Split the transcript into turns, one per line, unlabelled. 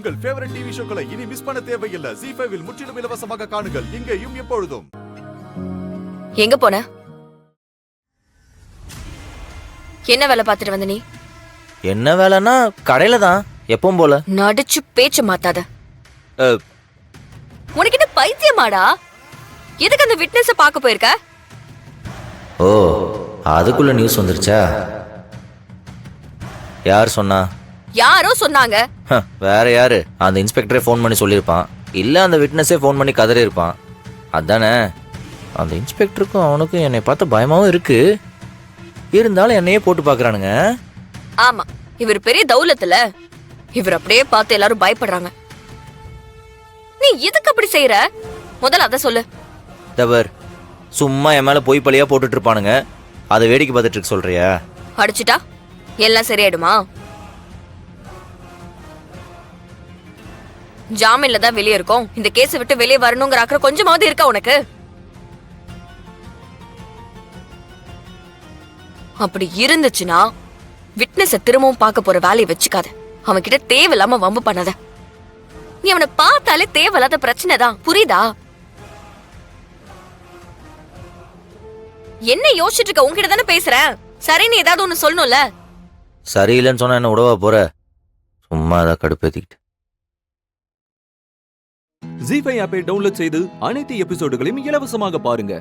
உங்கள் favourite TV ஷோக்களை இனி miss பண்ண தேவையில்லை. ZEE5 இல் முற்றிலும் இலவசமாக காணுங்கள். இங்கேயும் எப்பொழுதும்.
எங்க போன? என்ன வேலை பார்த்துட்டு வந்த நீ?
என்ன வேலைன்னா கடையில தான் எப்பவும் போல.
நடிச்சு பேச்சு மாத்தாத. உனக்கு என்ன பைத்தியமாடா? எதுக்கு அந்த விட்னஸ பார்க்க போயிருக்க?
ஓ, அதுக்குள்ள நியூஸ் வந்துருச்சா? யார் சொன்னா?
யாரோ சொன்னாங்க.
வேற யாரு? அந்த இன்ஸ்பெக்டரே ஃபோன் பண்ணி சொல்லியிருப்பான், இல்ல அந்த விட்னஸே ஃபோன் பண்ணி கதறி இருப்பான். அதானே? அந்த இன்ஸ்பெக்டருக்கும் அவனுக்கும் என்னை பார்த்த பயமாவும் இருக்கு, இருந்தாலும் என்னையே போட்டு பாக்குறானுங்க.
ஆமா, இவர் பெரிய தௌலத்துல. இவர் அப்படியே பார்த்து எல்லாரும் பயப்படுறாங்க. நீ எதுக்கு அப்படி செய்யற? முதல்ல அத சொல்லு.
தவர் சும்மா என் மேல பொய் பழியா போட்டுட்டு இருப்பானுங்க, அதை வேடிக்கை பார்த்துட்டு இருக்க சொல்றியா?
அடிச்சுட்டா எல்லாம் சரியாயிடுமா? ஜாமீன்ல தான் வெளியே இருக்கோம். இந்த கேஸை விட்டு வெளியே வரணுங்கிற அக்கறை கொஞ்சமாவது இருக்கா உனக்கு? அப்படி இருந்துச்சுன்னா விட்னஸ திரும்பவும் பார்க்க போற வேலையை வச்சுக்காத. அவன் கிட்ட தேவையில்லாம வம்பு பண்ணாத. நீ அவனை பார்த்தாலே தேவையில்லாத பிரச்சனை தான், புரியுதா? என்ன யோசிச்சுட்டு இருக்க? உன்கிட்ட தானே பேசுறேன். சரின்னு ஏதாவது ஒண்ணு சொல்லணும்ல.
சரியில்லைன்னு சொன்னா என்ன உடவா போற? சும்மா அதை கடுப்பேத்திக்கிட்டு.
ZEE5 ஆப்பை டவுன்லோட் செய்து அனைத்து எபிசோடுகளையும் இலவசமாக பாருங்க.